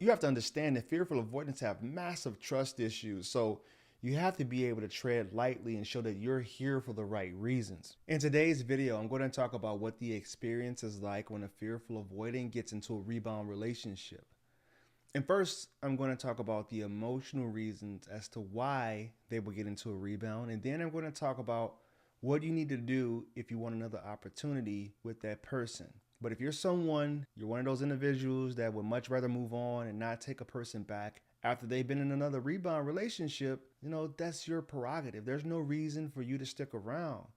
You have to understand that fearful avoidants have massive trust issues. So you have to be able to tread lightly and show that you're here for the right reasons. In today's video, I'm going to talk about what the experience is like when a fearful avoidant gets into a rebound relationship. And first, I'm going to talk about the emotional reasons as to why they will get into a rebound. And then I'm going to talk about what you need to do if you want another opportunity with that person. But if you're one of those individuals that would much rather move on and not take a person back after they've been in another rebound relationship, that's your prerogative. There's no reason for you to stick around.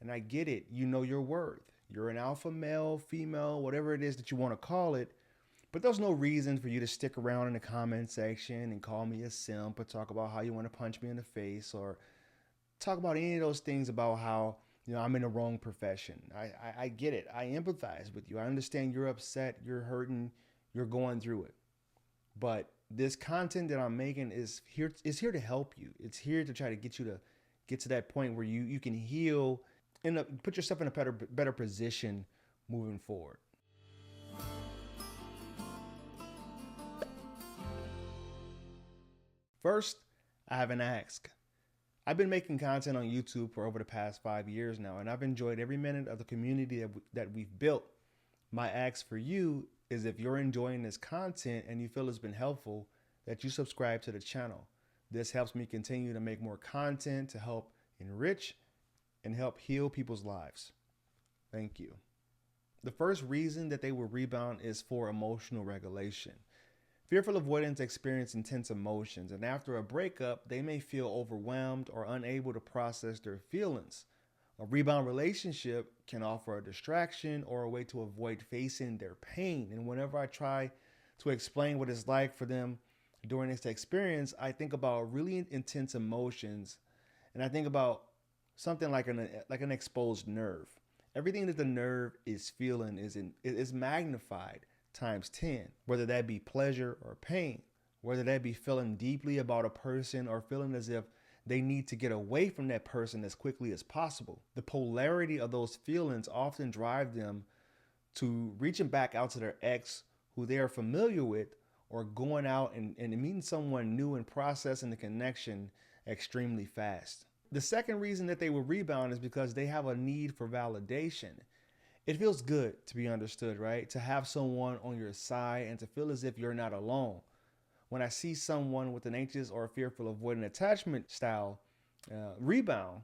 And I get it. You know your worth. You're an alpha male, female, whatever it is that you want to call it. But there's no reason for you to stick around in the comment section and call me a simp or talk about how you want to punch me in the face or talk about any of those things about how I'm in the wrong profession. I get it. I empathize with you. I understand you're upset, you're hurting, you're going through it. But this content that I'm making is here to help you. It's here to try to get you to get to that point where you can heal and put yourself in a better position moving forward. First, I have an ask. I've been making content on YouTube for over the past 5 years now, and I've enjoyed every minute of the community that we've built. My ask for you is if you're enjoying this content and you feel it's been helpful, that you subscribe to the channel. This helps me continue to make more content to help enrich and help heal people's lives. Thank you. The first reason that they will rebound is for emotional regulation. Fearful avoidants experience intense emotions, and after a breakup, they may feel overwhelmed or unable to process their feelings. A rebound relationship can offer a distraction or a way to avoid facing their pain. And whenever I try to explain what it's like for them during this experience, I think about really intense emotions, and I think about something like an exposed nerve. Everything that the nerve is feeling is magnified times 10, whether that be pleasure or pain, whether that be feeling deeply about a person or feeling as if they need to get away from that person as quickly as possible. The polarity of those feelings often drive them to reaching back out to their ex who they are familiar with, or going out and meeting someone new and processing the connection extremely fast. The second reason that they will rebound is because they have a need for validation. It feels good to be understood, right? To have someone on your side and to feel as if you're not alone. When I see someone with an anxious or fearful avoidant attachment style rebound,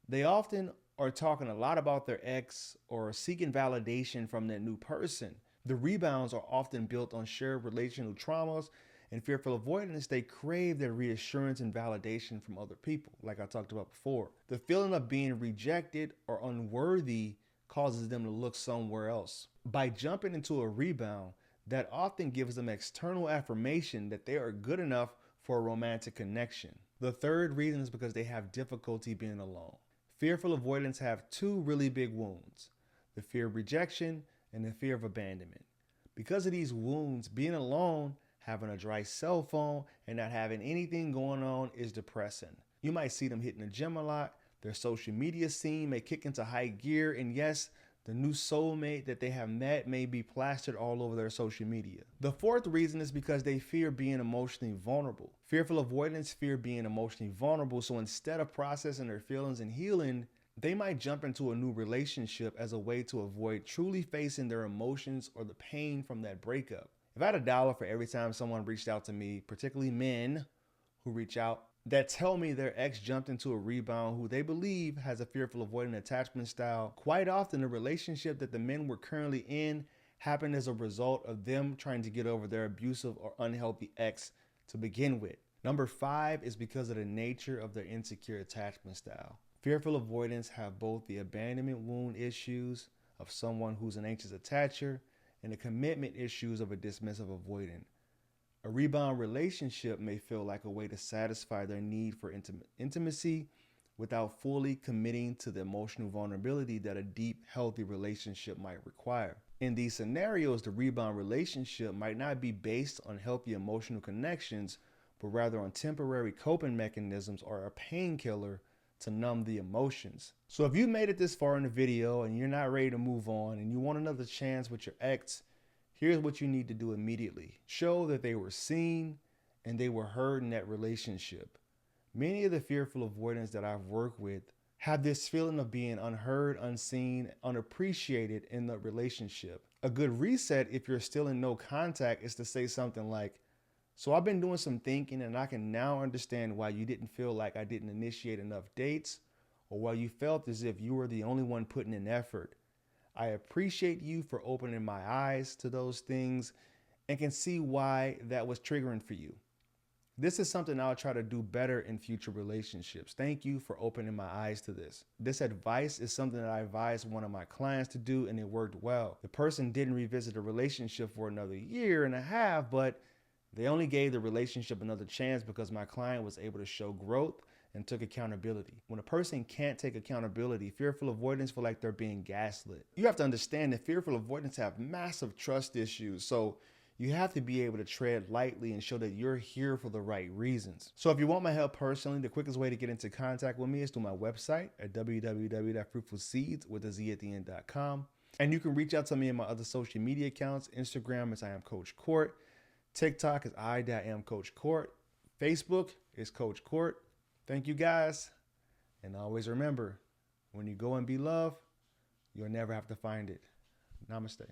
they often are talking a lot about their ex or seeking validation from that new person. The rebounds are often built on shared relational traumas, and fearful avoidants, they crave their reassurance and validation from other people, like I talked about before. The feeling of being rejected or unworthy causes them to look somewhere else. By jumping into a rebound, that often gives them external affirmation that they are good enough for a romantic connection. The third reason is because they have difficulty being alone. Fearful avoidants have two really big wounds: the fear of rejection and the fear of abandonment. Because of these wounds, being alone, having a dry cell phone, and not having anything going on is depressing. You might see them hitting the gym a lot. Their social media scene may kick into high gear, and yes, the new soulmate that they have met may be plastered all over their social media. The fourth reason is because they fear being emotionally vulnerable. Fearful avoidants fear being emotionally vulnerable, so instead of processing their feelings and healing, they might jump into a new relationship as a way to avoid truly facing their emotions or the pain from that breakup. If I had $1 for every time someone reached out to me, particularly men who reach out, that tell me their ex jumped into a rebound who they believe has a fearful avoidant attachment style, quite often the relationship that the men were currently in happened as a result of them trying to get over their abusive or unhealthy ex to begin with. Number 5 is because of the nature of their insecure attachment style. Fearful avoidants have both the abandonment wound issues of someone who's an anxious attacher and the commitment issues of a dismissive avoidant. A rebound relationship may feel like a way to satisfy their need for intimacy without fully committing to the emotional vulnerability that a deep, healthy relationship might require. In these scenarios, the rebound relationship might not be based on healthy emotional connections, but rather on temporary coping mechanisms or a painkiller to numb the emotions. So if you made it this far in the video and you're not ready to move on and you want another chance with your ex, Here's what you need to do immediately. Show that they were seen and they were heard in that relationship. Many of the fearful avoidants that I've worked with have this feeling of being unheard, unseen, unappreciated in the relationship. A good reset, if you're still in no contact, is to say something like, so I've been doing some thinking and I can now understand why you didn't feel like I didn't initiate enough dates, or why you felt as if you were the only one putting in effort. I appreciate you for opening my eyes to those things and can see why that was triggering for you. This is something I'll try to do better in future relationships. Thank you for opening my eyes to this. This advice is something that I advised one of my clients to do, and it worked well. The person didn't revisit the relationship for another year and a half, but they only gave the relationship another chance because my client was able to show growth and took accountability. When a person can't take accountability, fearful avoidants feel like they're being gaslit. You have to understand that fearful avoidants have massive trust issues. So you have to be able to tread lightly and show that you're here for the right reasons. So if you want my help personally, the quickest way to get into contact with me is through my website at www.fruitfulseeds.com. And you can reach out to me in my other social media accounts. Instagram is I am Coach Court. TikTok is I am Coach Court. Facebook is Coach Court. Thank you guys. And always remember, when you go and be loved, you'll never have to find it. Namaste.